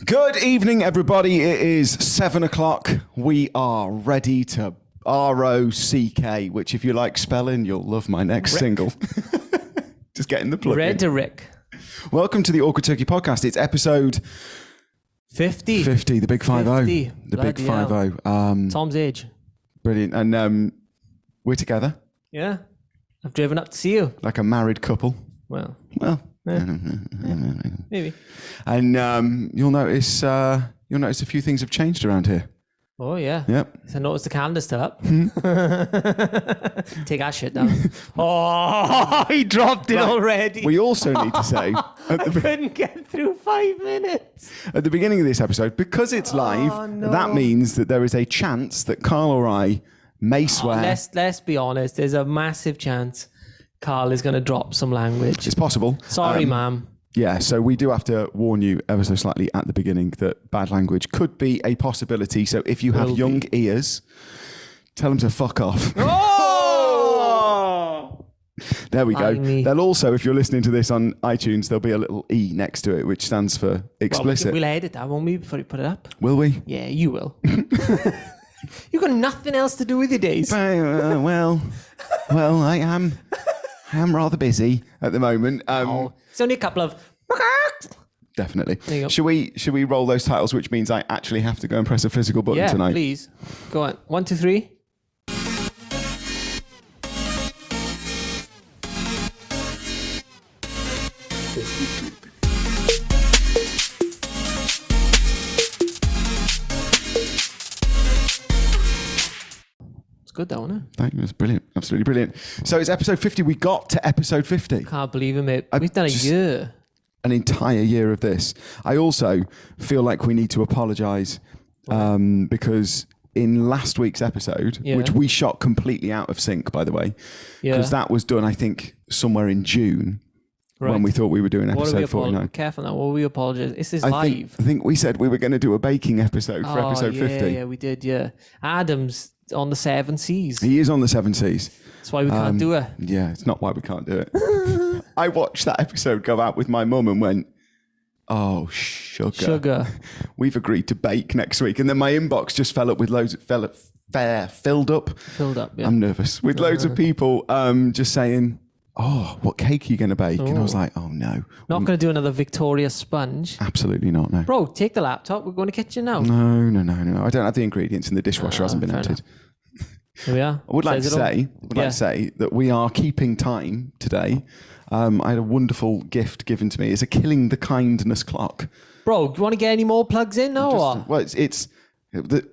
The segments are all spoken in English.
Good evening, everybody. It is 7 o'clock. We are ready to ROCK, which if you like spelling, you'll love my next single. Just getting the plug in. Rhetoric. Welcome to the Awkward Turkey Podcast. It's episode 50. 50, the big 50. The Bloody big 50. Tom's age. Brilliant. And we're together. Yeah. I've driven up to see you. Like a married couple. Well. Maybe. And you'll notice a few things have changed around here. Oh, yeah. Yep. I noticed the calendar's still up. Take that shit down. Oh, he dropped it already. We also need to say... I couldn't get through 5 minutes. At the beginning of this episode, because it's live, that means that there is a chance that Carl or I may swear. Let's be honest. There's a massive chance Carl is going to drop some language. It's possible. Sorry, ma'am. Yeah, so we do have to warn you ever so slightly at the beginning that bad language could be a possibility. So if you have young ears, tell them to fuck off. Oh! There we go. They'll also, if you're listening to this on iTunes, there'll be a little E next to it, which stands for explicit. We'll edit that, won't we, before we put it up? Will we? Yeah, you will. You've got nothing else to do with your days. Well, I am rather busy at the moment. It's only a couple of... Definitely. There you go. Should we roll those titles, which means I actually have to go and press a physical button tonight? Yeah, please. Go on. 1, 2, 3. It's good though, isn't it? Thank you. It was brilliant. Absolutely brilliant. So it's episode 50. We got to episode 50. Can't believe it, mate. We've done a year. An entire year of this. I also feel like we need to apologise because in last week's episode, which we shot completely out of sync, by the way, because that was done, I think, somewhere in June when we thought we were doing episode 49. Careful now. What we apologise? This is live. I think we said we were going to do a baking episode for episode 50. Yeah, we did, yeah. Adam's on the 7 Seas. He is on the 7 Seas. That's why we can't do it. Yeah, it's not why we can't do it. I watched that episode go out with my mum and went, oh, sugar. We've agreed to bake next week. And then my inbox just filled up. Filled up, yeah. I'm nervous. With loads of people just saying, oh, what cake are you going to bake? And I was like, oh, no. Not going to do another Victoria sponge. Absolutely not, no. Bro, take the laptop. We're going to kitchen now. No. I don't have the ingredients and the dishwasher hasn't been emptied. Here we are. I would like to say that we are keeping time today. I had a wonderful gift given to me. It's a Killing the Kindness clock. Bro, do you want to get any more plugs in now? Well, you'll notice.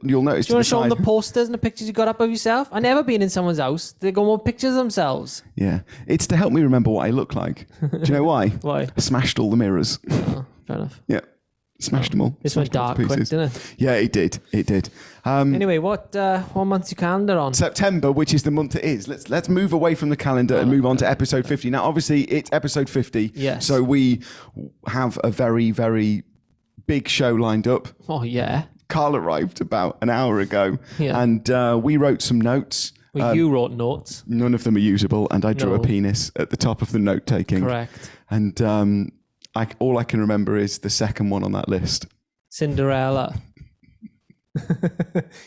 Do you want to show them the posters and the pictures you got up of yourself? I've never been in someone's house. They got more pictures of themselves. Yeah. It's to help me remember what I look like. Do you know why? Why? I smashed all the mirrors. Oh, fair enough. Yeah. Smashed them all. This went dark quick, didn't it? Yeah, it did. Anyway, what month's your calendar on? September, which is the month it is. Let's move away from the calendar and move on to episode 50. Now, obviously, it's episode 50. Yes. So we have a very, very big show lined up. Oh, yeah. Carl arrived about an hour ago. Yeah. And we wrote some notes. Well, you wrote notes. None of them are usable. And I drew a penis at the top of the note-taking. Correct. And all I can remember is the second one on that list. Cinderella.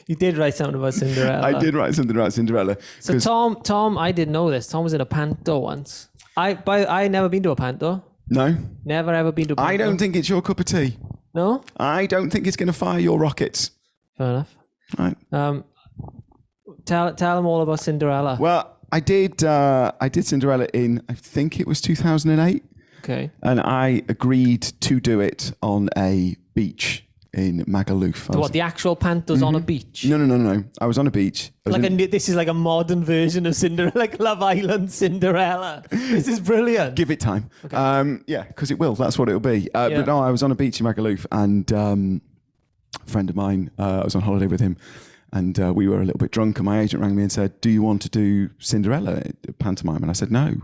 You did write something about Cinderella. I did write something about Cinderella. So Tom, I didn't know this. Tom was in a panto once. I never been to a panto. No? Never ever been to a panto. I don't think it's your cup of tea. No? I don't think it's going to fire your rockets. Fair enough. Right. Tell them all about Cinderella. Well, I did Cinderella in, I think it was 2008. Okay. And I agreed to do it on a beach in Magaluf. The actual panto's on a beach? No. I was on a beach. This is like a modern version of Cinderella, like Love Island Cinderella. This is brilliant. Give it time. Okay. Yeah, because it will. That's what it'll be. But no, I was on a beach in Magaluf and a friend of mine, I was on holiday with him and we were a little bit drunk and my agent rang me and said, do you want to do Cinderella pantomime? And I said, no,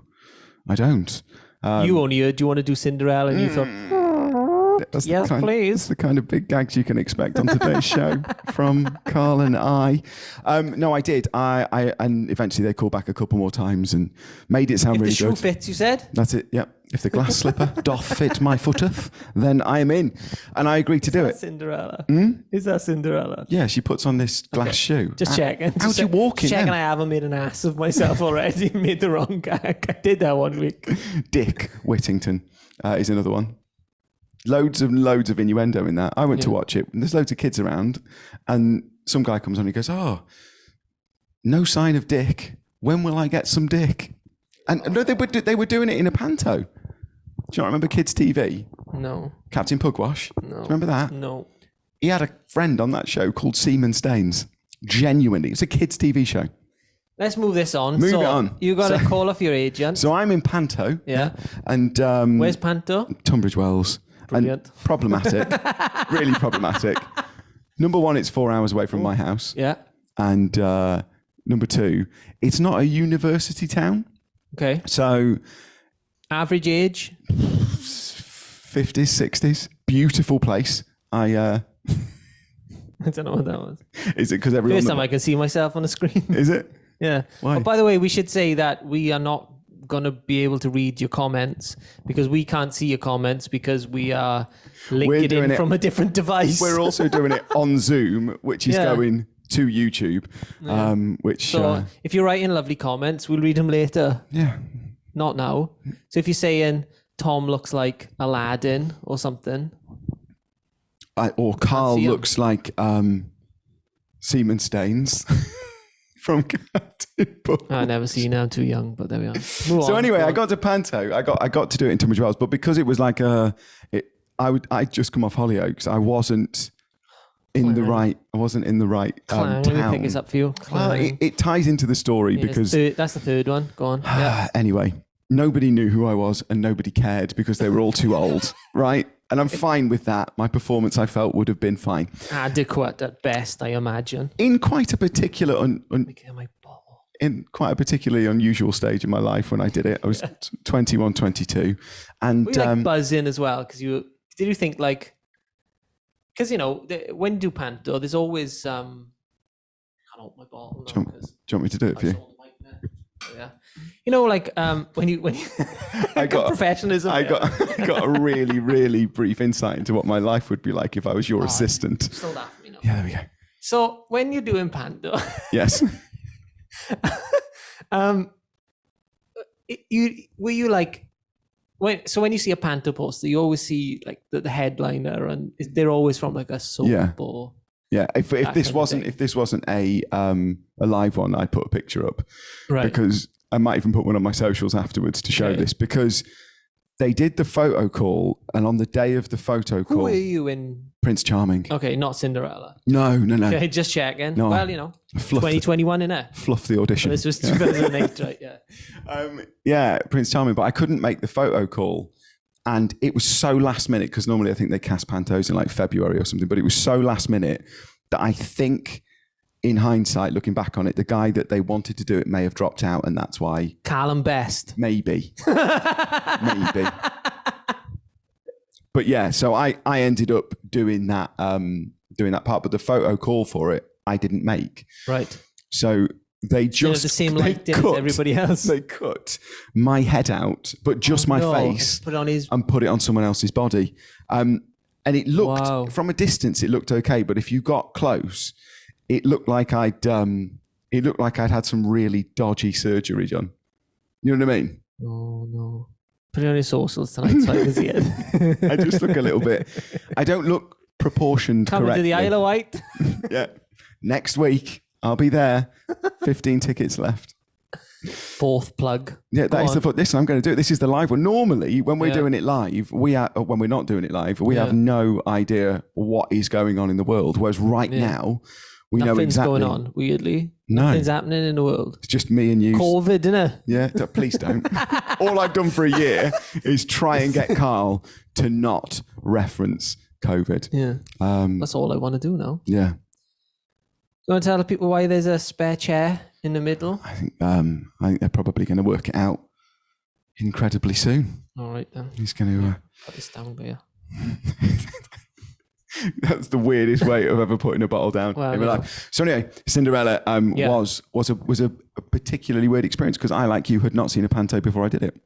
I don't. You only heard, do you want to do Cinderella? And you thought, yes, please. That's the kind of big gags you can expect on today's show from Carl and I. No, I did. And eventually they called back a couple more times and made it sound really good. If the shoe fits, you said? That's it, yep. If the glass slipper doth fit my footeth, then I am in. And I agreed to do it. Cinderella. Is that Cinderella? Yeah, she puts on this glass shoe. Just checking. How'd you walk in checking then? I haven't made an ass of myself already. Made the wrong gag. I did that one week. Dick Whittington is another one. Loads of innuendo in that. I went to watch it. And there's loads of kids around. And some guy comes on and he goes, oh, no sign of Dick. When will I get some Dick? And no, they were doing it in a panto. Do you not remember Kids TV? No. Captain Pugwash? No. Do you remember that? No. He had a friend on that show called Seaman Staines. Genuinely. It's a kids' TV show. Let's move this on. Move it on. You got to call off your agent. So I'm in Panto. Yeah. And where's Panto? Tunbridge Wells. Brilliant. And problematic. Really problematic. Number one, it's 4 hours away from my house. Yeah. And number two, it's not a university town. Okay. So average age? 50s, 60s. Beautiful place. I don't know what that was. Is it because everyone... First time I can see myself on the screen. Is it? Yeah. Why? Oh, by the way, we should say that we are not going to be able to read your comments because we can't see your comments because we are linking in from a different device. We're also doing it on Zoom, which is going to YouTube. So if you're writing lovely comments, we'll read them later. Yeah. Not now. So if you're saying Tom looks like Aladdin or something. Or Carl looks like Seaman Staines from Captain Pugwash. I've never seen it. I'm too young, but there we are. So anyway, I got to Panto. I got to do it in Tunbridge Wells, but because it was like I'd just come off Hollyoaks. I wasn't in the right town. Let me pick this up for you. Well, it ties into the story because that's the third one. Go on. Yeah. Anyway, nobody knew who I was and nobody cared because they were all too old, right? And I'm fine with that. My performance, I felt, would have been fine. Adequate at best, I imagine. In quite a particular in quite a particularly unusual stage in my life when I did it. I was 21, 22. And were you like buzzing as well? Because did you think like, because when you do Panto, there's always I can't hold my bottle. Do you want me to do it for you? Yeah. When you I got professionalism. I got a really, really brief insight into what my life would be like if I was your assistant. Still that for me now. Yeah, there we go. So when you're doing Panto, yes. Were you like when you see a Panto poster, you always see like the headliner, and they're always from like a soap or. Yeah, if this wasn't a live one, I'd put a picture up, right? Because I might even put one on my socials afterwards to show this, because they did the photo call, and on the day of the photo call, who are you in? Prince Charming. Okay, not Cinderella. No. Okay, just checking. No, well, 2021 in it. Fluff the audition. This was 2008, right? Yeah. Prince Charming, but I couldn't make the photo call. And it was so last minute, because normally I think they cast Pantos in like February or something, but it was so last minute that I think in hindsight, looking back on it, the guy that they wanted to do it may have dropped out, and that's why. Callum Best. Maybe. Maybe. But yeah, so I ended up doing that part, but the photo call for it, I didn't make. Right. So they just the same lighting as everybody else. They cut my head out, but just my face, put it on his and put it on someone else's body. And it looked from a distance, it looked okay, but if you got close, it looked like I'd had some really dodgy surgery done. You know what I mean? Oh no! Put it on your socials tonight so I can see it. I just look a little bit. I don't look proportioned correctly. Coming to the Isle of Wight. Yeah, next week. I'll be there. 15 tickets left. Fourth plug. Yeah, that is listen, I'm going to do it. This is the live one. Normally, when we're doing it live, when we're not doing it live, we have no idea what is going on in the world. Whereas now, we know exactly. Nothing's going on, weirdly. No. Nothing's happening in the world. It's just me and you. COVID, innit? Yeah, please don't. All I've done for a year is try and get Carl to not reference COVID. Yeah. That's all I want to do now. Yeah. You want to tell the people why there's a spare chair in the middle? I think they're probably going to work it out incredibly soon. All right then. He's going to put this down there. That's the weirdest way of ever putting a bottle down in my life. So anyway, Cinderella was a particularly weird experience because I, like you, had not seen a Panto before I did it.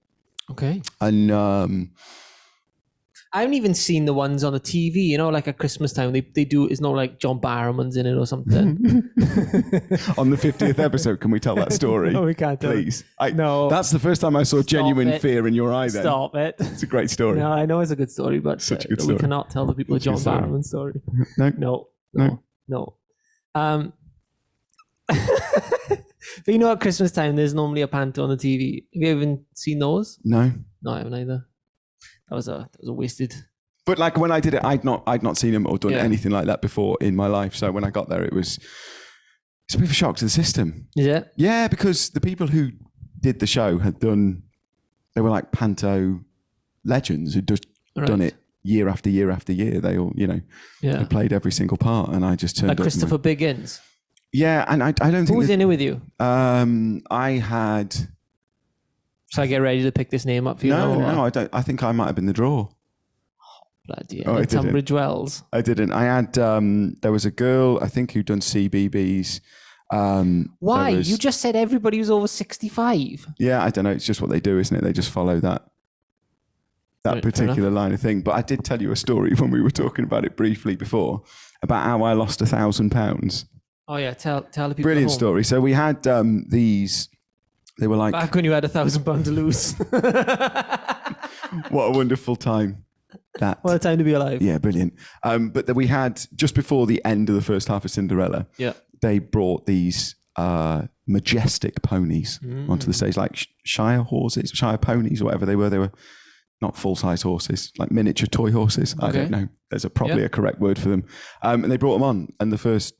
Okay. And I haven't even seen the ones on the TV, like at Christmas time. They do, it's not like John Barrowman's in it or something. On the 50th episode, can we tell that story? No, we can't. Please. No. That's the first time I saw genuine fear in your eye then. Stop it. It's a great story. No, I know it's a good story, but Such a good story. We cannot tell the people John Barrowman's story. No. But at Christmas time, there's normally a panto on the TV. Have you even seen those? No. No, I haven't either. That was a wasted. But like when I did it, I'd not seen him or done anything like that before in my life. So when I got there, it's a bit of a shock to the system. Is it? Yeah, because the people who did the show they were like panto legends who'd just done it year after year after year. They all, they played every single part, and I just turned like up. Christopher Biggins. Yeah, and I don't think who was in it with you. I had. So I get ready to pick this name up for you. No, I don't. I think I might have been the draw. Bloody hell. Tunbridge Wells. I didn't. I had. There was a girl I think who'd done CBBS. Why? You just said everybody was over 65. Yeah, I don't know. It's just what they do, isn't it? They just follow that particular line of thing. But I did tell you a story when we were talking about it briefly before about how I lost £1,000. Oh yeah, tell the people. Brilliant story. So we had these. They were like back when you had £1,000 to lose. What a wonderful time! What a time to be alive. Yeah, brilliant. But then we had just before the end of the first half of Cinderella. Yeah. They brought these majestic ponies onto the stage, like Shire ponies, or whatever they were. They were not full-size horses, like miniature toy horses. Okay. I don't know. There's probably a correct word for them. And they brought them on. And the first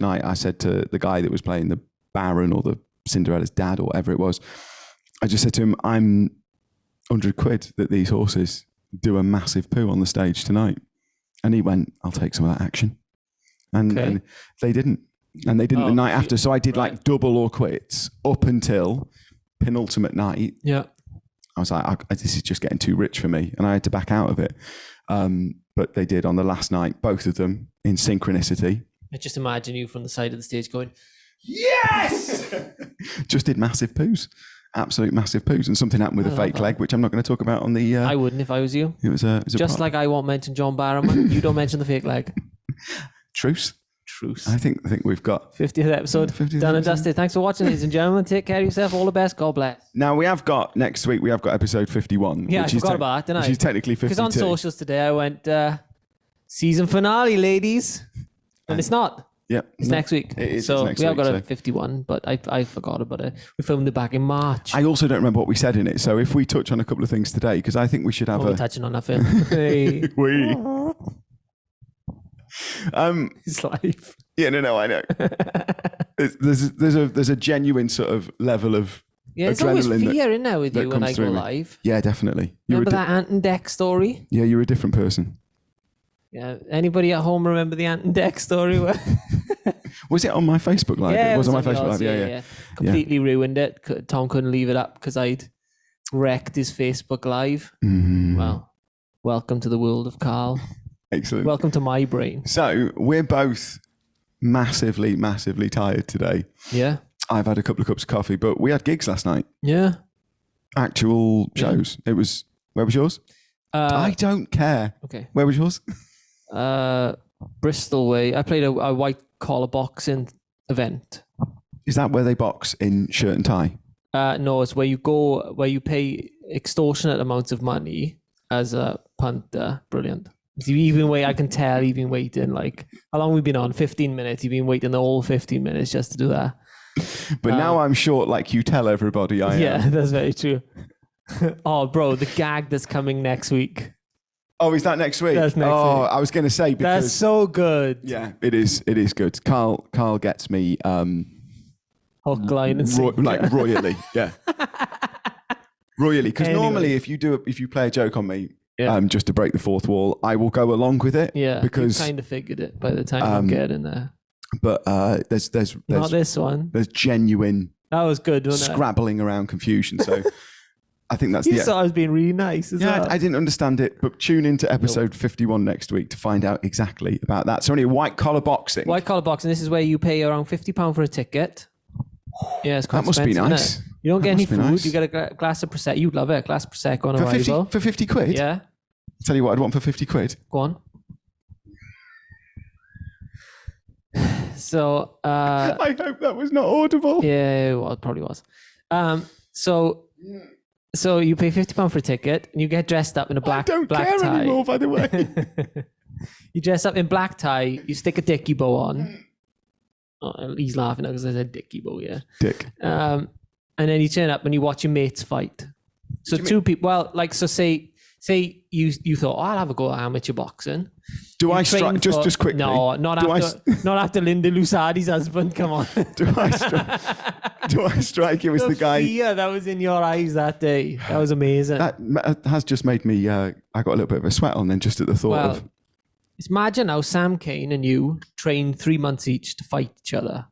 night, I said to the guy that was playing the Baron or the Cinderella's dad or whatever it was, I just said to him, I'm £100 that these horses do a massive poo on the stage tonight. And he went, I'll take some of that action. And they didn't. And they didn't the night after. So I did like double or quits up until penultimate night. Yeah. I was like, this is just getting too rich for me. And I had to back out of it. But they did on the last night, both of them in synchronicity. I just imagine you from the side of the stage going, yes! Just did massive poos. Absolute massive poos. And something happened with a fake leg, which I'm not going to talk about on the... I wouldn't if I was you. It was a just like I won't mention John Barrowman. You don't mention the fake leg. Truce. I think we've got 50th episode done and dusted. Thanks for watching, ladies and gentlemen. Take care of yourself. All the best. God bless. Now we have got next week. We have got episode 51. Yeah, I forgot about that, didn't I? Which is technically 52. Because on socials today I went season finale, ladies, and it's not. Yeah, it's next week. It is. So next we have week, got a 51, but I forgot about it. We filmed it back in March. I also don't remember what we said in it. So if we touch on a couple of things today, because I think we should have we're touching on that film. Hey. It's life. Yeah, no, I know. there's a genuine sort of level of there's always fear in there with you when I go live. Yeah, definitely. Remember that Ant and Dec story? Yeah, you're a different person. Yeah. Anybody at home remember the Ant and Dec story? Was it on my Facebook Live? Yeah, it was on my Facebook Live. Yeah. Completely ruined it. Tom couldn't leave it up because I'd wrecked his Facebook Live. Well, welcome to the world of Carl. Excellent. Welcome to my brain. So we're both massively, massively tired today. Yeah. I've had a couple of cups of coffee, but we had gigs last night. Yeah. Actual shows. It was, where was yours? I don't care. Okay. Where was yours? Bristol way. I played a white collar boxing event. Is that where they box in shirt and tie? No, it's where you pay extortionate amounts of money as a punter. Brilliant. I can tell you've been waiting, like, how long we've been on? 15 minutes. You've been waiting the whole 15 minutes just to do that. But now I'm short, like you tell everybody I am. Yeah, that's very true. Oh, bro, the gag that's coming next week. Oh, is that next week? That's next week. I was going to say, because... That's so good. Yeah, it is good. Carl gets me... hook, line and sinker. Like royally, yeah. Royally, because normally if you play a joke on me, just to break the fourth wall, I will go along with it. Yeah, because you kind of figured it by the time you get in there. But there's not this one. There's genuine that was good, wasn't scrabbling around confusion. So I think that's you thought I was being really nice. Well. I didn't understand it, but tune into episode 51 next week to find out exactly about that. So only white collar boxing. White collar boxing. This is where you pay around £50 for a ticket. Yeah, it's quite that must be nice. You don't get any food. Nice. You get a glass of Prosecco. You'd love it. A glass of Prosecco on arrival. For 50 quid? Yeah. Tell you what I'd want for 50 quid. Go on. So... I hope that was not audible. Yeah, well, it probably was. So you pay £50 for a ticket and you get dressed up in a black tie. I don't care anymore, by the way. You dress up in black tie, you stick a dicky bow on. Oh, he's laughing because I said dicky bow, yeah. Dick. And then you turn up and you watch your mates fight. So two people, well, like, so say you thought, I'll have a go at amateur boxing. Do I strike, just quickly? No, not after Linda Lusardi's husband, come on. Do I strike you as the guy? Fear that was in your eyes that day. That was amazing. That has just made me, I got a little bit of a sweat on then just at the thought of. Imagine how Sam Kane and you trained 3 months each to fight each other.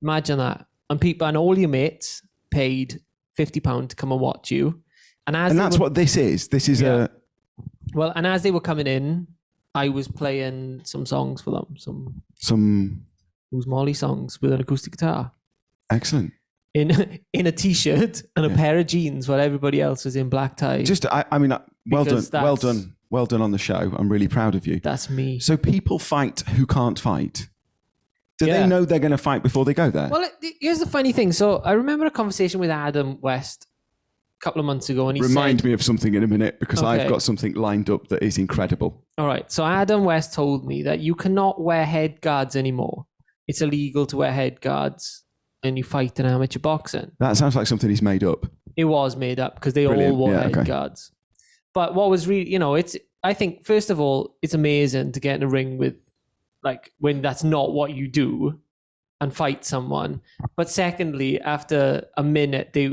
Imagine that. And all your mates paid £50 to come and watch you. And that's what this is. This is Well, and as they were coming in, I was playing some songs for them. Some Who's Molly songs with an acoustic guitar. Excellent. In a t-shirt and a pair of jeans while everybody else was in black tie. Well done on the show. I'm really proud of you. That's me. So people fight who can't fight. Do they know they're going to fight before they go there? Well, here's the funny thing. So I remember a conversation with Adam West a couple of months ago, and he Remind me of something in a minute because I've got something lined up that is incredible. All right. So Adam West told me that you cannot wear head guards anymore. It's illegal to wear head guards and you fight in amateur boxing. That sounds like something he's made up. It was made up because they all wore head guards. But what was really, I think, first of all, it's amazing to get in a ring with, like, when that's not what you do and fight someone. But secondly, after a minute, they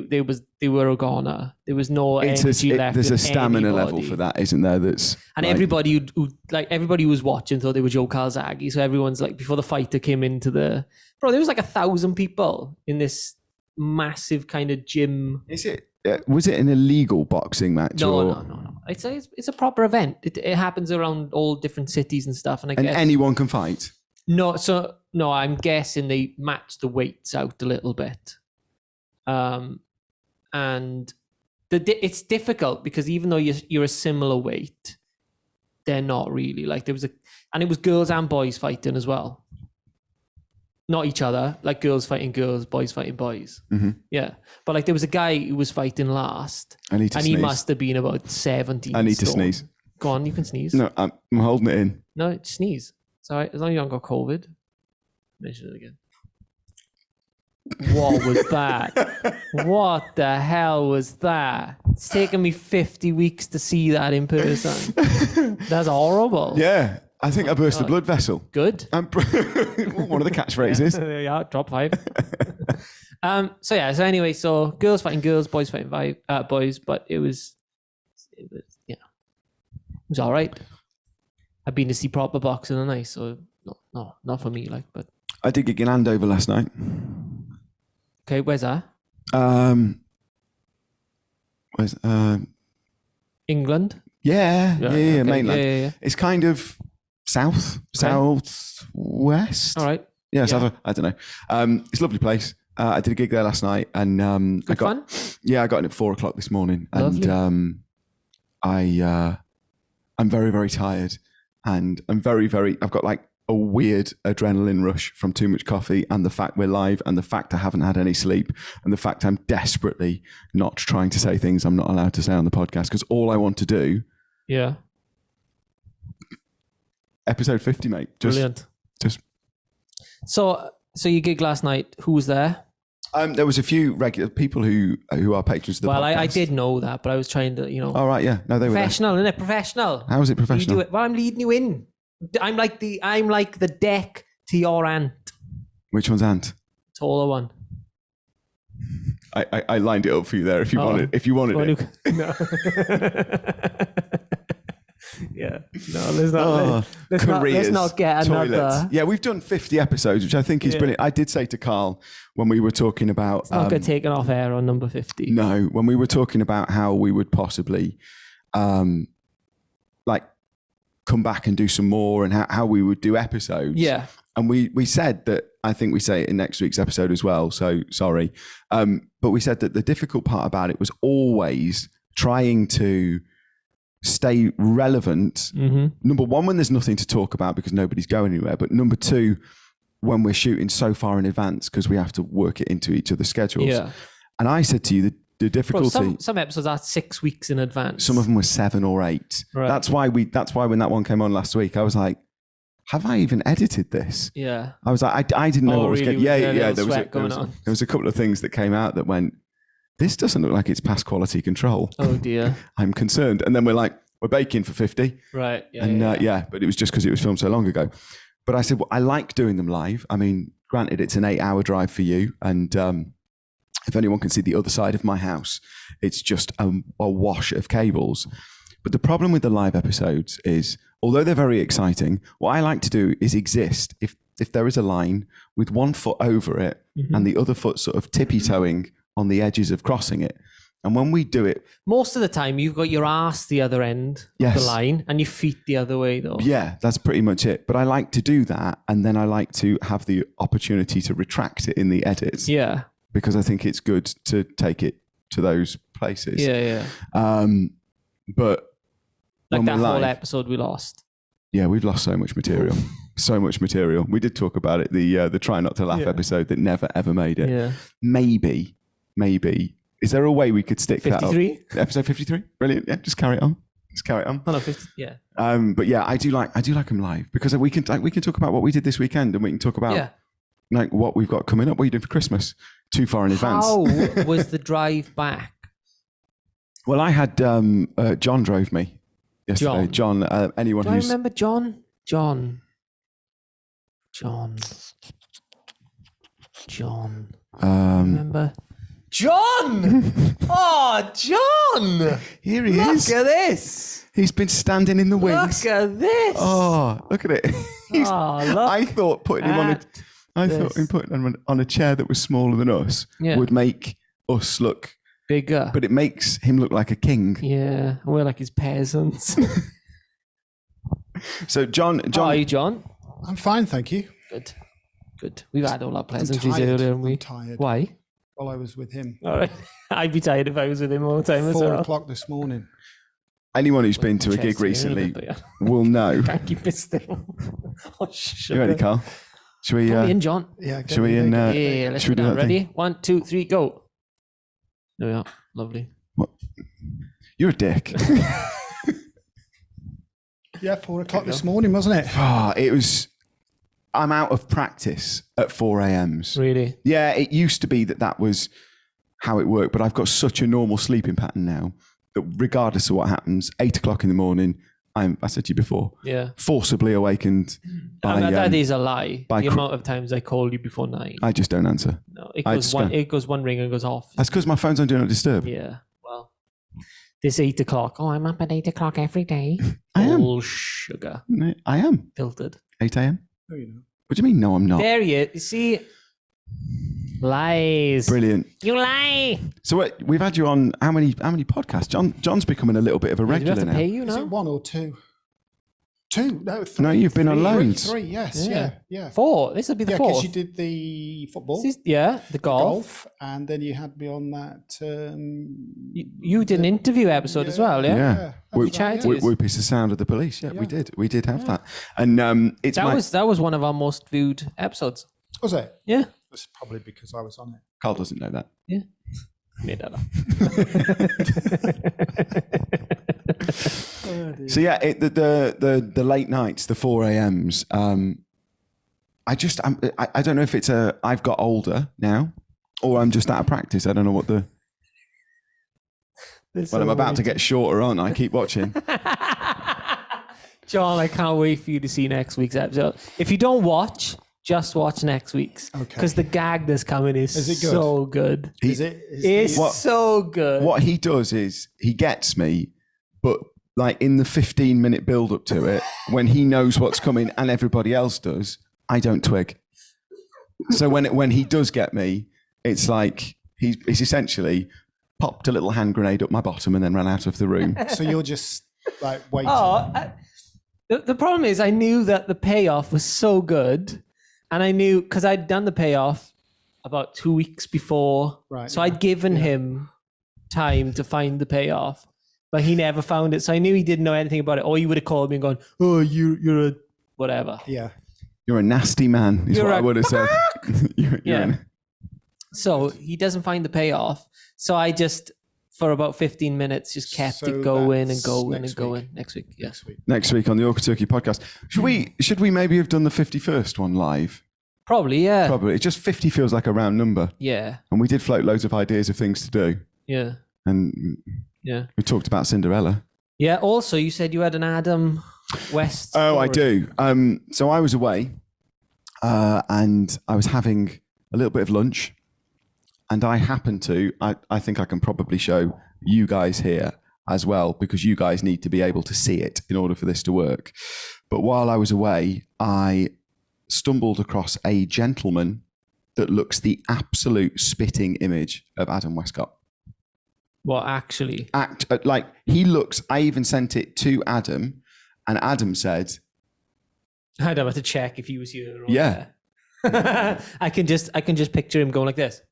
were a goner. There was no energy left. There's a stamina level for that, isn't there? Everybody who was watching thought they were Joe Calzaghe. So everyone's like, before the fighter came into there was like 1,000 people in this massive kind of gym. Is it? Was it an illegal boxing match? No. It's a proper event. It happens around all different cities and stuff. And anyone can fight? No, I'm guessing they match the weights out a little bit. And it's difficult because even though you're a similar weight, they're not really. Like it was girls and boys fighting as well. Not each other, like girls fighting girls, boys fighting boys. Mm-hmm. Yeah. But like there was a guy who was fighting last. And he must have been about 17. I need to sneeze. Go on, you can sneeze. No, I'm holding it in. No, sneeze. It's all right. As long as you haven't got COVID. Mention it again. What was that? What the hell was that? It's taken me 50 weeks to see that in person. That's horrible. Yeah. I think I burst a blood vessel. Good. One of the catchphrases. Yeah, drop 5. So girls fighting girls, boys fighting boys, but it was all right. I've been to see proper boxing tonight, so not for me, but I did gig in Andover last night. Okay, where's that? England? Yeah, okay. mainland. Yeah. It's kind of southwest. All right. Yeah, I don't know. It's a lovely place. I did a gig there last night, and fun? Yeah, I got in at 4:00 this morning, lovely. And I'm very, very tired, and I'm very, very. I've got like a weird adrenaline rush from too much coffee, and the fact we're live, and the fact I haven't had any sleep, and the fact I'm desperately not trying to say things I'm not allowed to say on the podcast because all I want to do. Yeah. Episode 50, mate. Brilliant. So you gig last night. Who was there? There was a few regular people who are patrons of the podcast. I did know that, but I was trying to, All right, yeah. No, they professional, were isn't it? Professional. How is it professional? You do it. Well, I'm leading you in. I'm like the deck to your ant. Which one's ant? Taller one. I lined it up for you there if you wanted. If you wanted it. No. Yeah. No, let's not get toilets. another. Yeah, we've done 50 episodes, which I think is brilliant. I did say to Carl when we were talking about... It's not going to take it off air on number 50. No, when we were talking about how we would possibly come back and do some more and how we would do episodes. Yeah. And we said that, I think we say it in next week's episode as well, so sorry. But we said that the difficult part about it was always trying to stay relevant. Number one, when there's nothing to talk about because nobody's going anywhere. But number two, when we're shooting so far in advance because we have to work it into each other's schedules. Yeah. And I said to you, the difficulty. Bro, some episodes are 6 weeks in advance. Some of them were 7 or 8. Right. That's why when that one came on last week, I was like, have I even edited this? Yeah. I was like, I didn't know what was going. Yeah. There was a couple of things that came out that went, this doesn't look like it's past quality control. Oh dear. I'm concerned. And then we're baking for 50. Right. Yeah. But it was just because it was filmed so long ago. But I said, well, I like doing them live. I mean, granted, it's an 8-hour drive for you. And if anyone can see the other side of my house, it's just a wash of cables. But the problem with the live episodes is, although they're very exciting, what I like to do is exist if there is a line with one foot over it and the other foot sort of tippy-toeing on the edges of crossing it. And when we do it... Most of the time, you've got your ass the other end of the line and your feet the other way, though. Yeah, that's pretty much it. But I like to do that, and then I like to have the opportunity to retract it in the edits. Yeah. Because I think it's good to take it to those places. Yeah. But... Like that whole episode we lost. Yeah, we've lost so much material. So much material. We did talk about it, the Try Not to Laugh episode that never, ever made it. Yeah. Maybe. Is there a way we could stick 53? That up? Episode 53? Brilliant. Yeah, just carry it on. Oh, no, 50, yeah. But yeah, I do like them live because we can talk about what we did this weekend, and we can talk about like what we've got coming up. What are you doing for Christmas? Too far in advance. How was the drive back? Well, I had John drove me yesterday. John, anyone do who's... I remember John? John. Remember? John! Oh, John! Here he is. Look at this. He's been standing in the wings. Look at this. Oh, look at it. Look I thought putting him on a chair that was smaller than us would make us look bigger. But it makes him look like a king. Yeah, we're like his peasants. So John. How are you, John? I'm fine, thank you. Good. We've had all our pleasantries earlier, and I'm tired. Why? Well, I was with him. All right. I'd be tired if I was with him all the time as well. 4 o'clock this morning. Anyone who's been to a gig recently will know. Can't keep it still. You ready, Carl? Should we? In, John. Yeah. Should we? Yeah. Let's do that. Ready? 1, 2, 3, go. There we are. Lovely. What? You're a dick. Yeah, 4 o'clock this morning, wasn't it? Oh, it was. I'm out of practice at 4 a.m.s. Really? Yeah, it used to be that was how it worked, but I've got such a normal sleeping pattern now that regardless of what happens, 8 o'clock in the morning, I said to you before, forcibly awakened. That is a lie. The amount of times I called you before 9. I just don't answer. No, it goes one ring and goes off. That's because my phone's on Do Not Disturb. Yeah, well, this 8 o'clock. Oh, I'm up at 8 o'clock every day. I am. All sugar. I am. Filtered. 8 a.m.? No, you know. What do you mean, no, I'm not? There you see. Lies. Brilliant. You lie. So we've had you on how many podcasts? John's becoming a little bit of a regular now. Do we have to pay you now? Is it 1 or 2? 2? No, 3. No, you've been on loads. 3, yes. Yeah. 4. This will be the 4th. Because you did the football. The golf. And then you had me on that... you did an interview episode as well, yeah? Yeah. Whoop is the sound of the police. Yeah, we did. We did have that. And that was one of our most viewed episodes. Was it? Yeah. It's probably because I was on it. Carl doesn't know that. Yeah. Made that up. So yeah, the late nights, the 4 a.m.s. I don't know if it's I've got older now, or I'm just out of practice. I don't know what the. I'm about to get shorter, aren't I? Keep watching. John, I can't wait for you to see next week's episode. If you don't watch, just watch next week's. Okay. Because the gag that's coming is so good. It's so good. What he does is he gets me, but like in the 15-minute build up to it, when he knows what's coming and everybody else does, I don't twig. So when he does get me, it's like he's essentially popped a little hand grenade up my bottom and then ran out of the room. So you're just like waiting. The problem is I knew that the payoff was so good And I knew, because I'd done the payoff about 2 weeks before. Right. So I'd given him time to find the payoff, but he never found it. So I knew he didn't know anything about it. Or he would have called me and gone, oh, you're a whatever. Yeah. You're a nasty man, is what I would have said. So he doesn't find the payoff. So I just, for about 15 minutes, just kept it going and going and going. Next week, yes. Next week on the Orca Turkey podcast. Should we maybe have done the 51st one live? Probably, yeah. Probably. It just 50 feels like a round number. Yeah. And we did float loads of ideas of things to do. Yeah. And we talked about Cinderella. Yeah. Also, you said you had an Adam West story. Oh, I do. So I was away and I was having a little bit of lunch. And I happened to, I think I can probably show you guys here as well, because you guys need to be able to see it in order for this to work. But while I was away, I stumbled across a gentleman that looks the absolute spitting image of Adam Westcott. Well, actually. He looks, I even sent it to Adam, and Adam said... I'd have to check if he was here or yeah. there. I can just picture him going like this.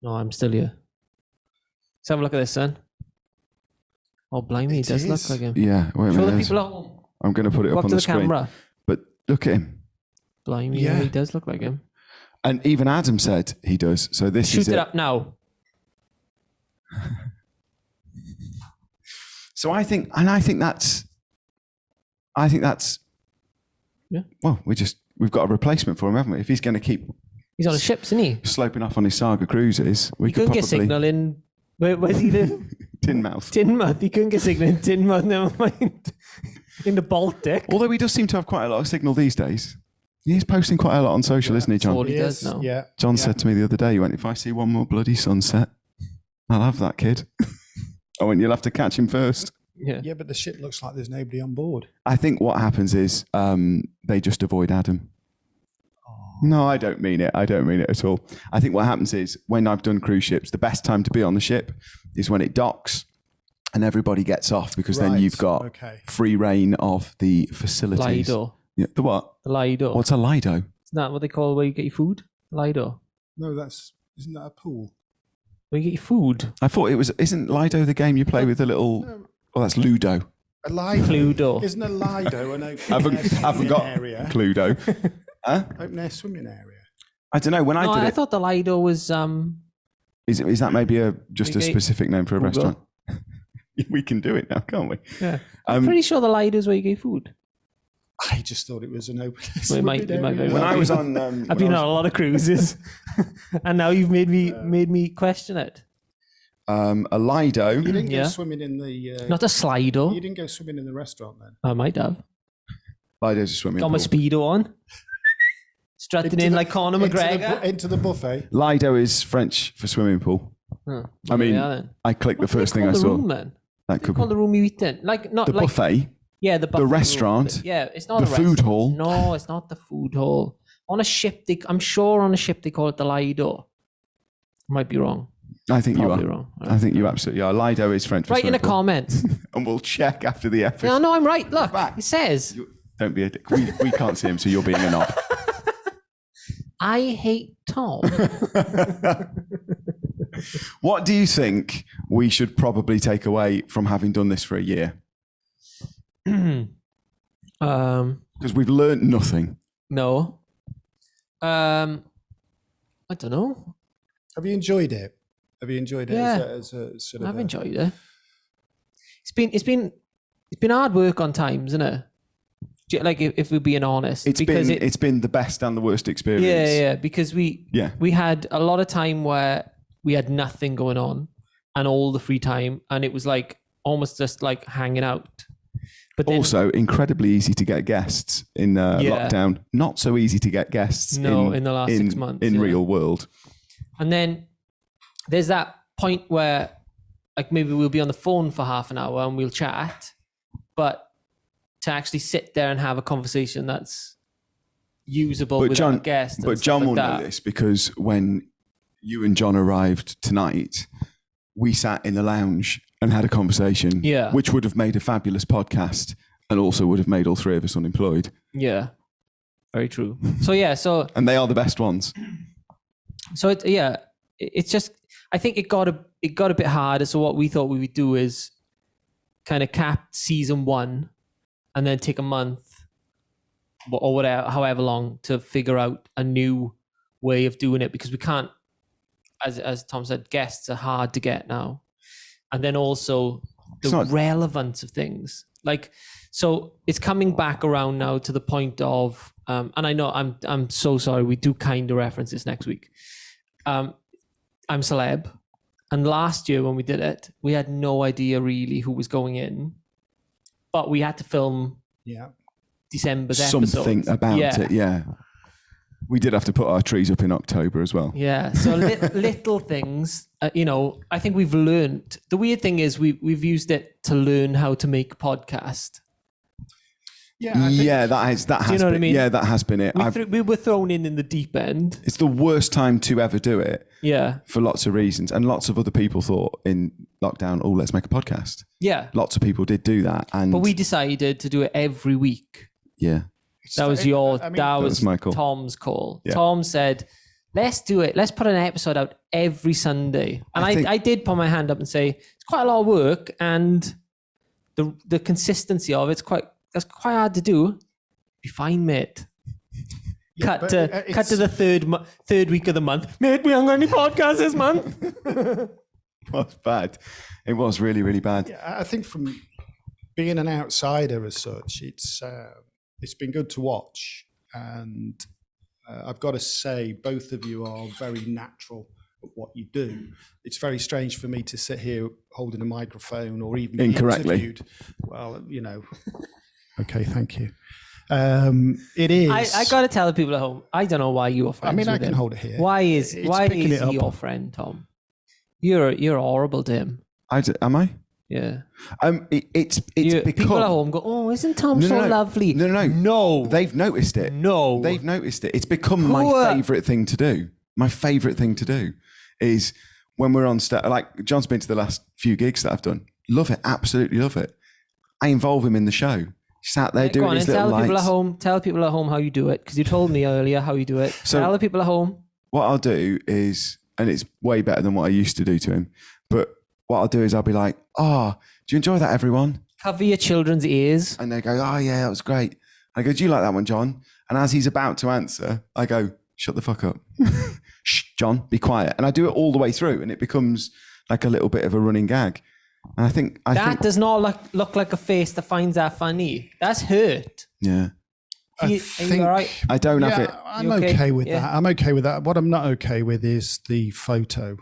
No, I'm still here. Let's have a look at this, son. Oh, blimey, it does look like him. Yeah, wait a minute. Show the people at home. I'm going to put it up on the screen. Camera. But look at him. Blimey, yeah, he does look like him. And even Adam said he does. So this is it. Shoot it up now. So I think that's. Yeah. Well, we've got a replacement for him, haven't we? If he's going to keep. He's on a ship, isn't he? Sloping off on his Saga cruises. We couldn't get signal in. Where's he live? Tynmouth. Tynmouth. He couldn't get signal in Tynmouth. Never mind. In the Baltic. Although he does seem to have quite a lot of signal these days. He's posting quite a lot on social, isn't he, John? All he does now. Yeah. John said to me the other day, he went, if I see one more bloody sunset, I'll have that kid. Oh, and you'll have to catch him first. Yeah. Yeah, but the ship looks like there's nobody on board. I think what happens is they just avoid Adam. No, I don't mean it. I don't mean it at all. I think what happens is when I've done cruise ships, the best time to be on the ship is when it docks and everybody gets off, because then you've got free reign of the facilities. Lido. Yeah, the what? The Lido. What's a Lido? Isn't that what they call where you get your food? Lido. No, isn't that a pool? Where you get your food? I thought it was, isn't Lido the game you play with the little, oh, that's Ludo. A Lido. Cluedo. Isn't a Lido an open I forgot area? Cluedo. Huh? Open air swimming area. I don't know. When I did I it, thought the Lido was is that maybe just a specific name for a restaurant? We can do it now, can't we? Yeah. I'm pretty sure the Lido is where you get food. I just thought it was an open air Well, swimming area. When I was on, I've been on a lot of cruises, and now you've made me question it. A Lido. You didn't go swimming in the. Not a Slido. You didn't go swimming in the restaurant then. I might have. Lido's a swimming Got pool. my Speedo on. Strutting in like Conor McGregor. Into the buffet. Lido is French for swimming pool. Oh, I mean, I clicked the first thing I saw. Room, then? That could call be the room you eat in, like not the like buffet. Yeah, the buffet the restaurant. Room. Yeah, it's not the a food restaurant. hall. No, it's not the food hall. On a ship, I'm sure on a ship they call it the Lido. Might be wrong. I think Probably you are. Wrong. I think you absolutely are. Lido is French for Write in swimming the pool. comments. And we'll check after the episode. No, I'm right. Look, it says. Don't be a dick. We can't see him, so you're being a knob. I hate Tom. What do you think we should probably take away from having done this for a year? Because we've learned nothing. No. I don't know. Have you enjoyed it? Have you enjoyed it as a sort of? I've enjoyed it. It's been hard work on times, isn't it? Like if we're being honest, it's been the best and the worst experience. Yeah, because we had a lot of time where we had nothing going on and all the free time, and it was like almost just like hanging out. But then, also incredibly easy to get guests in lockdown. Not so easy to get guests. In the last 6 months in real world. And then there's that point where like maybe we'll be on the phone for half an hour and we'll chat, but to actually sit there and have a conversation that's usable with our guests. But John will know this, because when you and John arrived tonight, we sat in the lounge and had a conversation, which would have made a fabulous podcast and also would have made all three of us unemployed. Yeah. Very true. So and they are the best ones. So it's just, I think it got a bit harder. So what we thought we would do is kind of cap season 1 and then take a month or whatever, however long, to figure out a new way of doing it, because we can't, as Tom said, guests are hard to get now. And then also the relevance of things. Like, so it's coming back around now to the point of, and I know I'm so sorry, we do kind of reference this next week. I'm Celeb. And last year when we did it, we had no idea really who was going in. But we had to film December's episode. Something about it, yeah. We did have to put our trees up in October as well. Yeah, so little things, I think we've learned. The weird thing is we've used it to learn how to make a podcast. Yeah, that has you know what I mean? Yeah, that has been it. We were thrown in the deep end. It's the worst time to ever do it. Yeah. For lots of reasons. And lots of other people thought in lockdown, let's make a podcast. Yeah. Lots of people did do that. But we decided to do it every week. Yeah. That was that was my call. Tom's call. Yeah. Tom said, let's do it. Let's put an episode out every Sunday. And I did put my hand up and say, it's quite a lot of work, and the consistency of that's quite hard to do. Be fine, mate. Cut to the third week of the month. Mate, we haven't got any podcasts this month. It was bad. It was really, really bad. Yeah, I think from being an outsider as such, it's been good to watch. And I've got to say, both of you are very natural at what you do. It's very strange for me to sit here holding a microphone or even be interviewed. Well, Okay, thank you. It is. I got to tell the people at home, I don't know why you are friends with him. I can hold it here. Why is he your friend, Tom? You're horrible to him. Am I? Yeah. It's because people at home go, isn't Tom so lovely? No. They've noticed it. No. They've noticed it. It's become my favourite thing to do. My favourite thing to do is when we're on stage. Like, John's been to the last few gigs that I've done. Love it. Absolutely love it. I involve him in the show. Sat there doing his little lights. Tell people at home how you do it, because you told me earlier how you do it. So tell the people at home. What I'll do is, and it's way better than what I used to do to him, but what I'll do is I'll be like, do you enjoy that, everyone? Cover your children's ears. And they go, yeah, that was great. I go, do you like that one, John? And as he's about to answer, I go, shut the fuck up. Shh, John, be quiet. And I do it all the way through, and it becomes like a little bit of a running gag. And I think does not look like a face that finds that funny. That's hurt. Yeah. Are you all right? I don't have it. I'm okay with that. I'm okay with that. What I'm not okay with is the photo.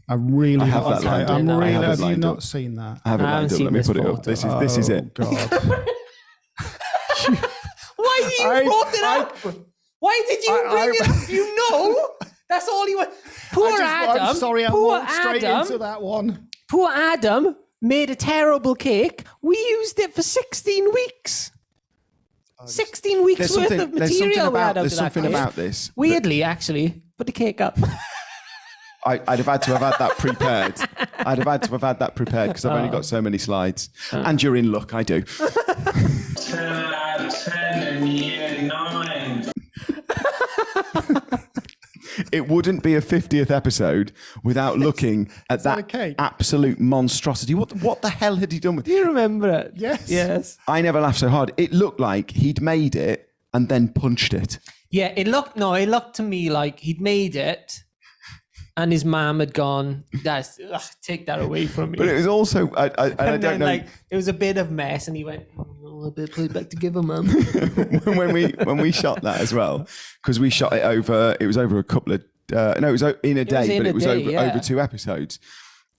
I'm really have not that okay. Have you not seen that? I haven't seen. Let me put it up. This is it. God. Why did you brought it up? Why did you bring it up? You know, that's all you want. Poor Adam. I'm sorry, I walked straight into that one. Poor Adam made a terrible cake. We used it for 16 weeks. 16 weeks worth of material. There's something about this. Weirdly, actually, put the cake up. I'd have had to have had that prepared. Because I've only got so many slides. And you're in luck, I do. 10 out of 10 in year 9. It wouldn't be a 50th episode without looking at that absolute monstrosity. What the hell had he done with it? Do you remember it? Yes. I never laughed so hard. It looked like he'd made it and then punched it. Yeah, it looked to me like he'd made it and his mum had gone, take that away from me. But it was also, I don't know. Like, it was a bit of mess, and he went, I'll put it back together, Mum. when we shot that as well, because we shot it over, it was over a couple of, it was in a day, but it was over 2 episodes.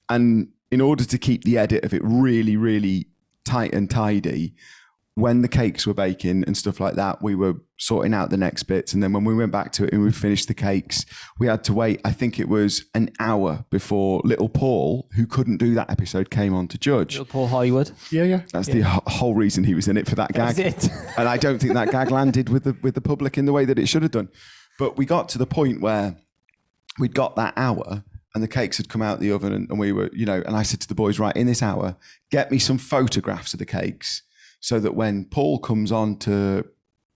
And in order to keep the edit of it really, really tight and tidy, when the cakes were baking and stuff like that, we were sorting out the next bits. And then when we went back to it and we finished the cakes, we had to wait, I think it was an hour before little Paul, who couldn't do that episode, came on to judge. Little Paul Hollywood. Yeah. That's the whole reason he was in it, for that gag. That's it. And I don't think that gag landed with the public in the way that it should have done. But we got to the point where we'd got that hour and the cakes had come out the oven and we were, and I said to the boys, right, in this hour, get me some photographs of the cakes, so that when Paul comes on to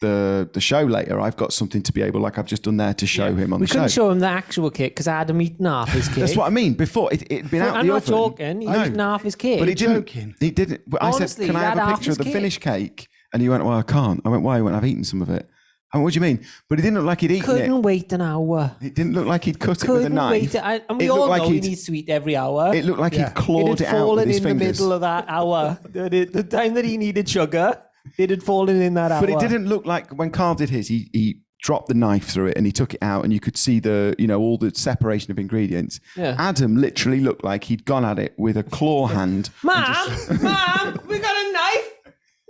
the show later, I've got something to be able, like I've just done there to show him on the show. We couldn't show him the actual cake because Adam eaten half his cake. That's what I mean. Before it'd been out I'm the not oven. joking. He eaten half his cake. But he didn't. Joking. He didn't. I Honestly, said, "Can I have a picture of the finished cake?" And he went, "Well, I can't." I went, "Why?" He went, "I've eaten some of it." I went, "What do you mean?" But it didn't look like he'd eaten Couldn't it. wait an hour. It didn't look like he'd cut it with a knife. And we all know he needs to eat every hour. It looked like he'd clawed it out with fallen his in fingers. the middle of that hour. The time that he needed sugar, it had fallen in that hour. But it didn't look like when Carl did his, he dropped the knife through it and he took it out and you could see the, all the separation of ingredients. Yeah. Adam literally looked like he'd gone at it with a claw hand. Mom, we got a knife.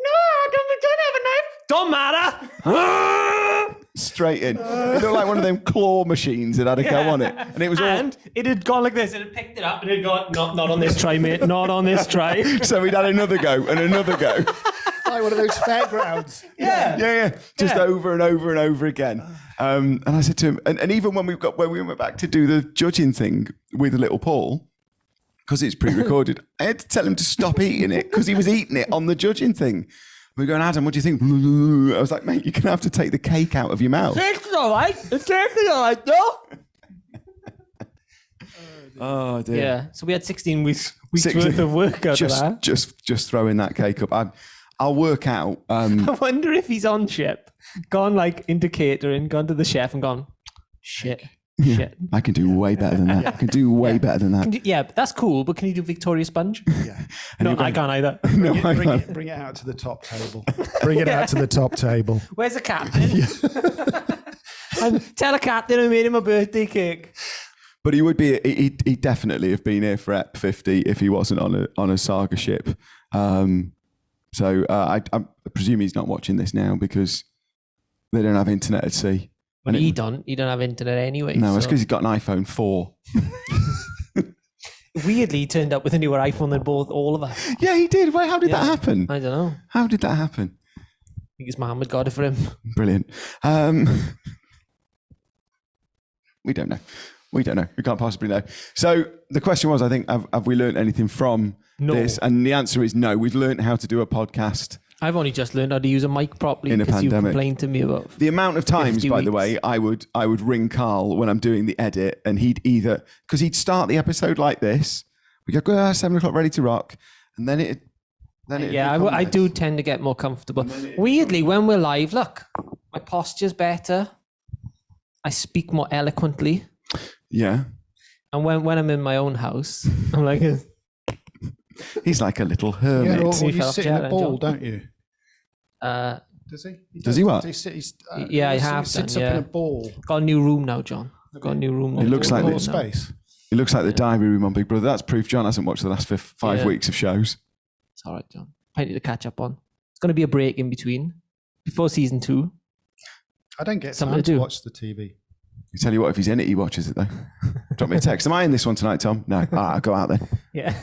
No, we don't have a knife. Don't matter. Straight in. It looked like one of them claw machines that had a go on it. And it was it had gone like this and it picked it up and it had gone, not on this try, mate. Not on this try. So he'd had another go and another go. Like one of those fairgrounds. Yeah. Just over and over and over again. And I said to him, and even when we went back to do the judging thing with little Paul, because it's pre-recorded, I had to tell him to stop eating it because he was eating it on the judging thing. We're going, Adam, what do you think? I was like, mate, you're going to have to take the cake out of your mouth. It's all right. It's all right, though. Oh, dear. Yeah. So we had 16 weeks worth of work out of that. Just throwing that cake up. I'll work out. I wonder if he's on ship, gone like into catering, gone to the chef and gone, shit. I can do way better than that. I can do way better than that. But that's cool. But can you do Victoria Sponge? Yeah. No, I can't either. Bring it out to the top table. Bring it out to the top table. Where's the captain? And tell a captain I made him a birthday cake. But he would be. He'd definitely have been here for EP 50 if he wasn't on a Saga ship. So I presume he's not watching this now because they don't have internet at sea. Well, you don't have internet anyway. No, it's because he's got an iPhone 4. Weirdly, he turned up with a newer iPhone than all of us. Yeah, he did. Wait, how did that happen? I don't know. How did that happen? I think his mum had got it for him. Brilliant. We don't know. We can't possibly know. So the question was, I think, have we learned anything from this? And the answer is no. We've learned how to do a podcast. I've only just learned how to use a mic properly in a because you pandemic. complained to me about the amount of times, by weeks. the way, I would ring Carl when I'm doing the edit, and he'd start the episode like this. We go 7 o'clock, ready to rock, and then it. I do tend to get more comfortable. Weirdly, when we're live, look, my posture's better. I speak more eloquently. Yeah. And when I'm in my own house, I'm like. He's like a little hermit. Yeah, or you sit in a ball, don't you? Does he? Does he what? He sits I have sits done, up in a ball. Got a new room now, John. Got a new room. It looks like More this. space. It looks like the diary room on Big Brother. That's proof John hasn't watched the last 5 weeks of shows. It's all right, John. Plenty to catch up on. It's going to be a break in between before season 2. I don't get Something time to to do. watch the TV. I tell you what, if he's in it, he watches it though. Drop me a text. Am I in this one tonight, Tom? No. I'll go out then. Yeah.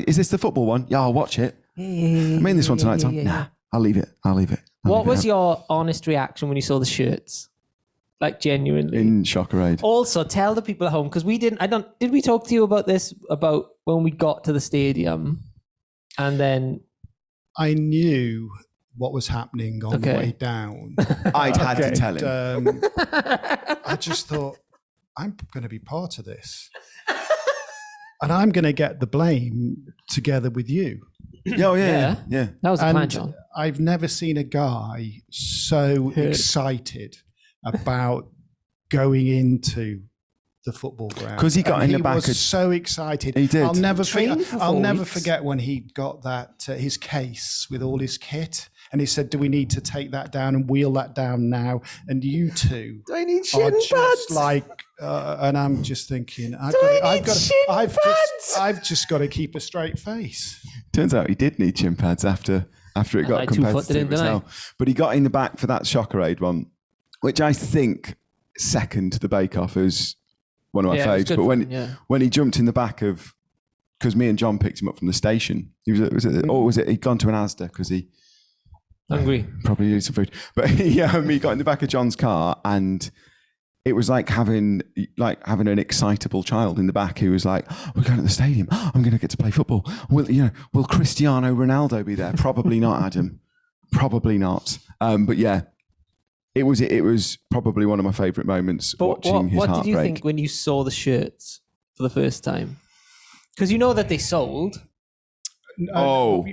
Is this the football one? Yeah, I'll watch it. Am I in this one tonight, Tom? Nah, I'll leave it. What was your honest reaction when you saw the shirts? Like genuinely. In Shockerade. Also, tell the people at home, because we didn't, did we talk to you about this, about when we got to the stadium and then... I knew what was happening on the way down. I'd had to tell him. I just thought, I'm going to be part of this. And I'm going to get the blame together with you. Oh, yeah. That was the plan, John. I've never seen a guy so excited about going into the football ground. Because he got in the back. He was so excited. He did. I'll never weeks. forget when he got that his case with all his kit. And he said, do we need to take that down and wheel that down now? And you two Do I need are shin just pads? like, and I'm just thinking, I've just got to keep a straight face. Turns out he did need shin pads after it got competitive as well. But he got in the back for that Shockerade one, which I think second the Bake Off as one of my faves. But when he jumped in the back of, because me and John picked him up from the station, was it he'd gone to an Asda because he hungry, probably needed some food. But he got in the back of John's car, and it was like having an excitable child in the back who was like, "We're going to the stadium. I'm going to get to play football. Will Cristiano Ronaldo be there? Probably not, Adam. Probably not." But yeah, it was probably one of my favourite moments watching his heartbreak. What did you think when you saw the shirts for the first time? Because you know that they sold. Look,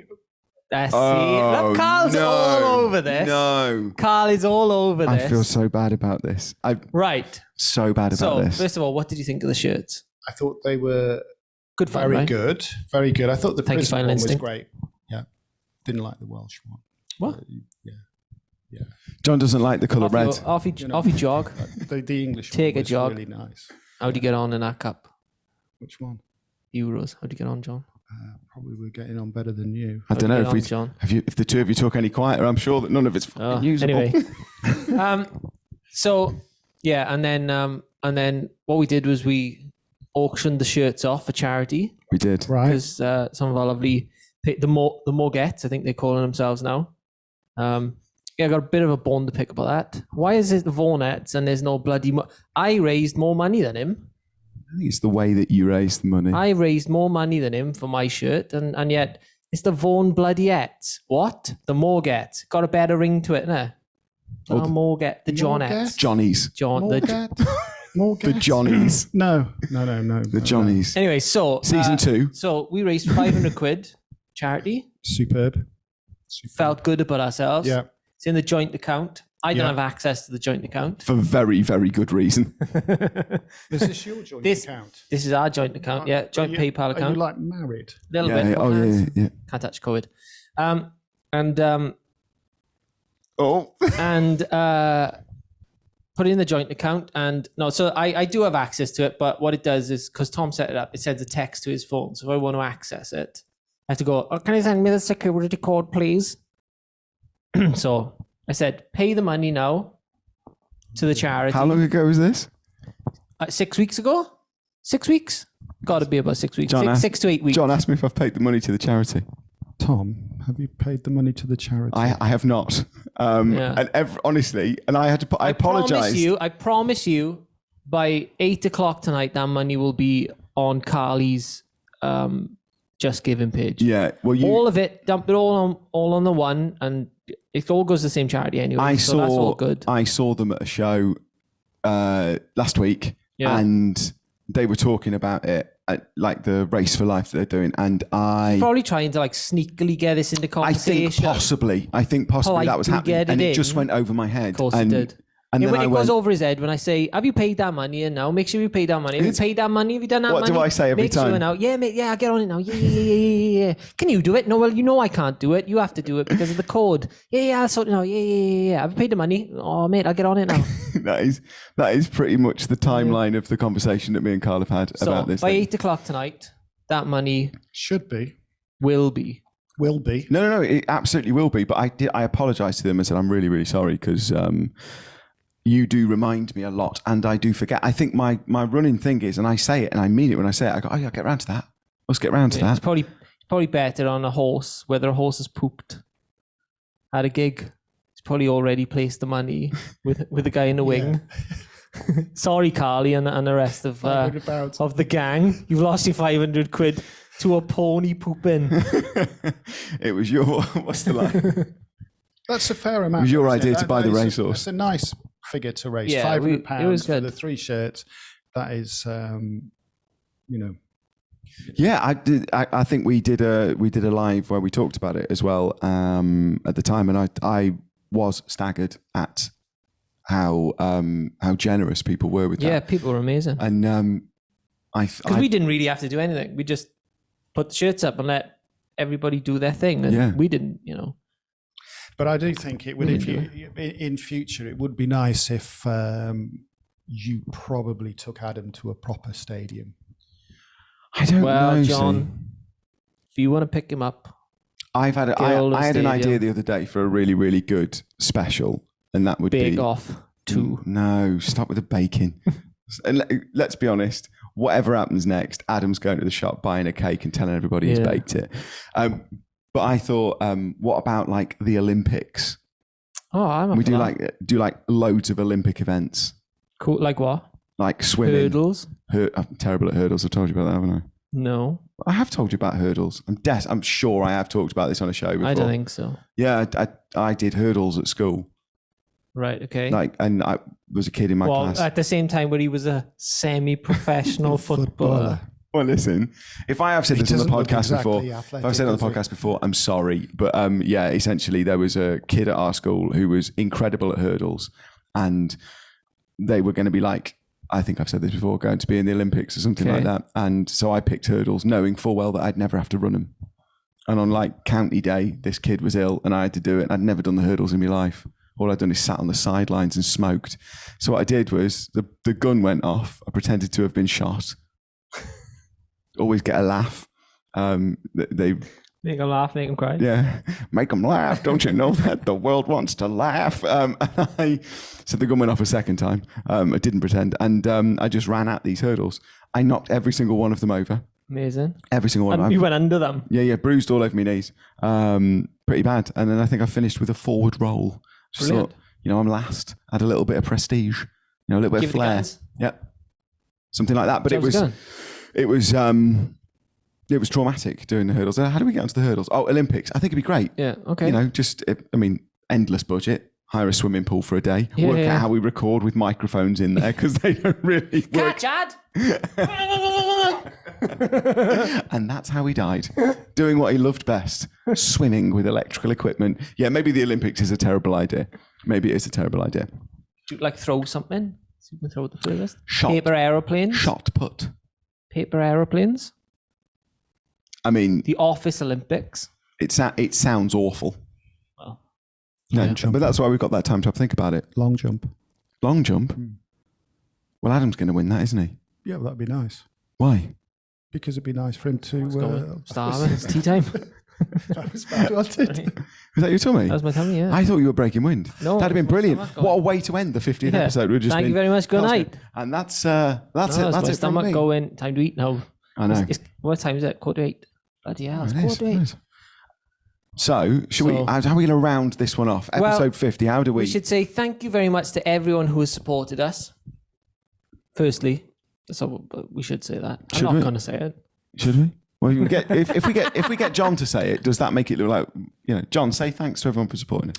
Carl's all over this. No. Carl is all over this. I feel so bad about this. Right. So bad about this. First of all, what did you think of the shirts? I thought they were good fun, very right? good. Very good. I thought the Thank prison you, one was Instinct. great. Yeah. Didn't like the Welsh one. What? Yeah. John doesn't like the colour red. Off you jog. The English Take one a was jog. really nice. How do you get on in that cup? Which one? Euros. How do you get on, John? Probably we're getting on better than you. I don't know if the two of you talk any quieter. I'm sure that none of it's usable. Anyway, so yeah, and then what we did was we auctioned the shirts off for charity. We did, right? Because some of our lovely the Morgettes, I think they're calling themselves now. I got a bit of a bone to pick about that. Why is it the Vaughnettes and there's no bloody? I raised more money than him. I think it's the way that you raise the money. I raised more money than him for my shirt, and yet it's the Vaughan Bloodyettes. What? The Morgette. Got a better ring to it, innit? The Morgette. The Johnettes. Johnnies. The Johnnies. No. The Johnnies. Anyway, so... Season 2. So we raised 500 quid, charity. Superb. Felt good about ourselves. Yeah. It's in the joint account. I don't have access to the joint account. For very, very good reason. Is this your joint account? This is our joint account, yeah. Joint PayPal account. Are you like married? A little bit. Yeah. Can't touch COVID. And put it in the joint account. And no, so I do have access to it, but what it does is, because Tom set it up, it sends a text to his phone. So if I want to access it, I have to go, can you send me the security code, please? So I said, pay the money now to the charity. How long ago was this? 6 weeks ago? 6 weeks? Got to be about 6 weeks. John 6 to 8 weeks. John asked me if I've paid the money to the charity. Tom, have you paid the money to the charity? I have not. And honestly, and I had to. I apologize. I promise you, by 8 o'clock tonight, that money will be on Carly's Just Giving page. Yeah, well, all of it, dump it all on the one, and it all goes to the same charity anyway. So that's all good. I saw them at a show last week, and they were talking about it, like the Race for Life that they're doing, and You're probably trying to like sneakily get this into conversation. I think possibly that was happening, and it just went over my head. Of course it did. And when it goes over his head, when I say, have you paid that money? And now make sure you paid that money. Have you paid that money? Have you done that money? What do I say every time? Make sure now. Yeah, mate, yeah, I'll get on it now. Yeah. Can you do it? No, well, you know I can't do it. You have to do it because of the code. Yeah, I'll sort it out. Yeah. Have you paid the money? Oh, mate, I'll get on it now. that is pretty much the timeline of the conversation that me and Carl have had about this. By 8 o'clock tonight, that money will be. No, it absolutely will be. But I apologise to them and said I'm really, really sorry because you do remind me a lot, and I do forget. I think my running thing is, and I say it, and I mean it when I say it. I go, I'll get around to that. Let's get around to that. It's probably better on a horse, whether a horse has pooped at a gig. He's probably already placed the money with the guy in the wing. Sorry, Carly, and the rest of the gang. You've lost your 500 quid to a pony pooping. It was your, what's the line? That's a fair amount. It was your idea to buy the racehorse. It's a nice figure to raise. Yeah, £500 for the 3 shirts. That is, Yeah, I did. I think we did a live where we talked about it as well at the time, and I was staggered at how generous people were with that. Yeah, people were amazing. And because we didn't really have to do anything. We just put the shirts up and let everybody do their thing, and we didn't, But I do think it would, in future, it would be nice if you probably took Adam to a proper stadium. I don't know. Well, John, if you want to pick him up, I had an idea the other day for a really, really good special, and that would be Bake Off 2. No, stop with the baking. And let's be honest. Whatever happens next, Adam's going to the shop, buying a cake, and telling everybody he's baked it. But I thought, what about like the Olympics? Oh, we do like loads of Olympic events. Cool. Like what? Like swimming. Hurdles. I'm terrible at hurdles. I've told you about that, haven't I? No. I have told you about hurdles. I'm sure I have talked about this on a show before. I don't think so. Yeah, I did hurdles at school. Right, okay. And I was a kid in my class. At the same time where he was a semi-professional footballer. Well, listen, if I have said this on the podcast before, athletic, if I've said it on the podcast before, I'm sorry. But yeah, essentially there was a kid at our school who was incredible at hurdles, and they were going to be like, I think I've said this before, going to be in the Olympics or something like that. And so I picked hurdles knowing full well that I'd never have to run them. And on like county day, this kid was ill and I had to do it. And I'd never done the hurdles in my life. All I'd done is sat on the sidelines and smoked. So what I did was the gun went off. I pretended to have been shot. Always get a laugh. They make them laugh, make them cry. Yeah, make them laugh. Don't you know that the world wants to laugh? So the gun went off a second time. I didn't pretend, and I just ran at these hurdles. I knocked every single one of them over. Amazing. Every single one. And you went under them. Yeah, bruised all over my knees. Pretty bad. And then I think I finished with a forward roll. Just thought, I'm last. I had a little bit of prestige. A little bit of flair. Yep. Something like that. But it was traumatic doing the hurdles. How do we get onto the hurdles? Oh, Olympics. I think it'd be great. Yeah, okay. Endless budget. Hire a swimming pool for a day. Work out how we record with microphones in there because they don't really work. Chad! And that's how he died. Doing what he loved best. Swimming with electrical equipment. Yeah, maybe the Olympics is a terrible idea. Maybe it is a terrible idea. Do you throw something? So you can throw it the furthest? Paper aeroplanes? Shot put. Paper aeroplanes? I mean... The Office Olympics? It sounds awful. Well... No, but that's why we've got that time to think about it. Long jump. Long jump? Well, Adam's going to win that, isn't he? Yeah, well, that'd be nice. Why? Because it'd be nice for him to... Starving. It's tea time. That was bad, wasn't it? Was that your tummy? That was my tummy, yeah. I thought you were breaking wind. No. That'd have been brilliant. What a way to end the 50th episode. Thank you very much. Good night. And that's it. That's my it stomach going. Time to eat now. I know. What time is it? 7:45. Bloody hell, it's 7:45. So, how are we going to round this one off? Episode 50, how do we... We should say thank you very much to everyone who has supported us. Firstly, so we should say that. I'm not going to say it. Should we? Well, if we get John to say it, does that make it look like, John, say thanks to everyone for supporting it?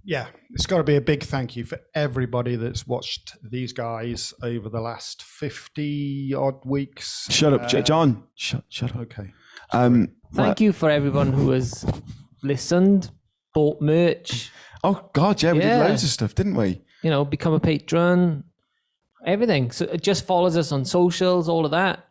Yeah, it's got to be a big thank you for everybody that's watched these guys over the last 50 odd weeks. Shut up, John. Shut up. Okay. Thank you for everyone who has listened, bought merch. Oh God, yeah, we did loads of stuff, didn't we? Become a patron, everything. So it just follows us on socials, all of that.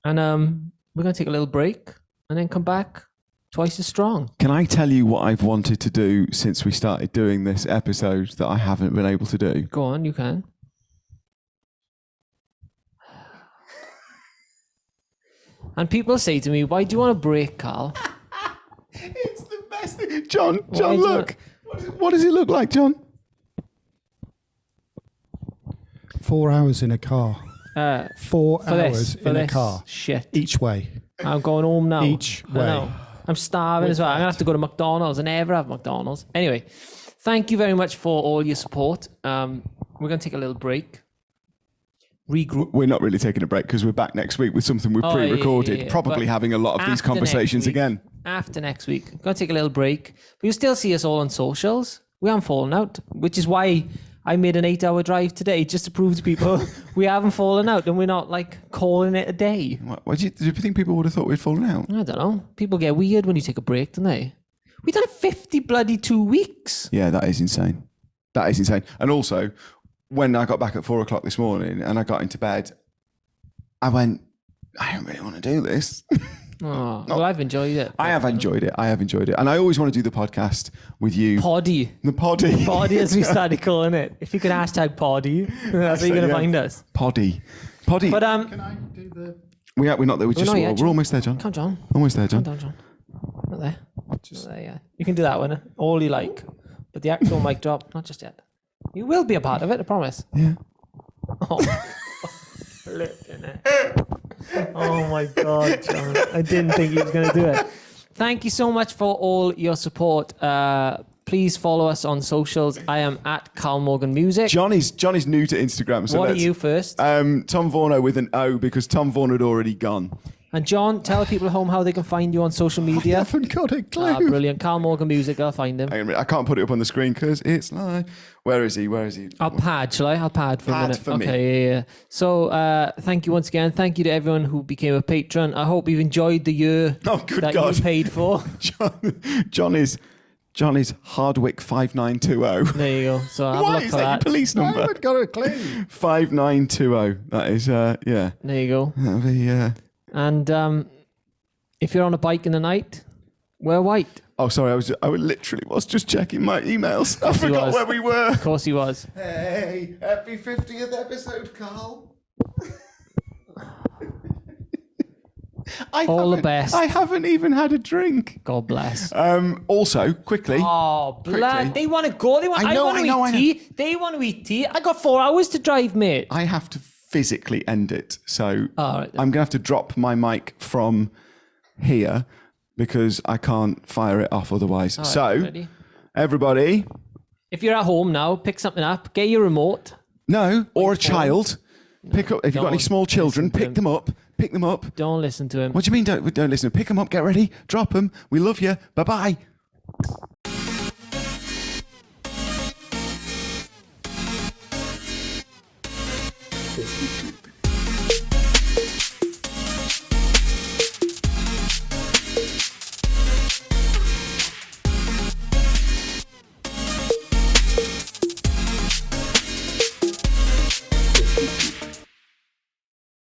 And we're going to take a little break and then come back twice as strong. Can I tell you what I've wanted to do since we started doing this episode that I haven't been able to do? Go on, you can. And people say to me, why do you want a break, Carl? It's the best thing. John, look. What does it look like, John? 4 hours in a car. 4 hours in a car. Shit. Each way. I'm going home now. Each way. I'm starving as well. I'm going to have to go to McDonald's. I never have McDonald's. Anyway, thank you very much for all your support. We're going to take a little break. Regroup. We're not really taking a break because we're back next week with something we've pre-recorded. Yeah. Probably having a lot of these conversations again. After next week. Going to take a little break. But you'll still see us all on socials. We haven't fallen out, which is why I made an 8-hour drive today just to prove to people we haven't fallen out and we're not calling it a day. What, do you think people would have thought we'd fallen out? I don't know. People get weird when you take a break, don't they? We've done 50 bloody 2 weeks. Yeah, that is insane. And also, when I got back at 4 o'clock this morning and I got into bed, I went, I don't really want to do this. Well, I've enjoyed it. I have enjoyed it. And I always want to do the podcast with you. Poddy. The poddy. Poddy, as we started calling it. If you could hashtag poddy, that's how you're going to find us. Poddy. But, can I do the... We're not there. We're almost there, John. Come, John. Almost there, John. Come down, John. Not there. Not there, yeah. You can do that one, all you like. But the actual mic drop, not just yet. You will be a part of it, I promise. Yeah. Oh, flipping it. Oh my God, John. I didn't think he was going to do it. Thank you so much for all your support. Please follow us on socials. I am at Karl Morgan Music. John is new to Instagram. So what are you first? Tom Vaughan with an O because Tom Vaughan had already gone. And John, tell people at home how they can find you on social I media. haven't got a clue. Brilliant. Karl Morgan Music, I'll find him. I can't put it up on the screen because it's live. Where is he? I'll pad, shall I? I'll pad for a minute. For me. Okay, yeah. So thank you once again. Thank you to everyone who became a patron. I hope you've enjoyed the year you paid for. John is Hardwick 5920. There you go. So have a Why look is for that your that. police I number? haven't got a clue. 5920. That is, yeah. There you go. That'll be, And if you're on a bike in the night, wear white. Oh, sorry. I literally was just checking my emails. I forgot where we were. Of course he was. Hey, happy 50th episode, Carl. All the best. I haven't even had a drink. God bless. Also, quickly. Oh, blood. Quickly. They want to go. I want to eat tea. They want to eat tea. I got 4 hours to drive, mate. I have to physically end it. So All right, then. I'm going to have to drop my mic from here because I can't fire it off otherwise. All right, so, ready? everybody, If you're at home now, pick something up. Get your remote. no, or a child, pick up. If you've got any don't small children, listen to pick him. them up. Pick them up. Don't listen to him. What do you mean? Don't listen. Pick them up. Get ready. Drop them. We love you. Bye bye.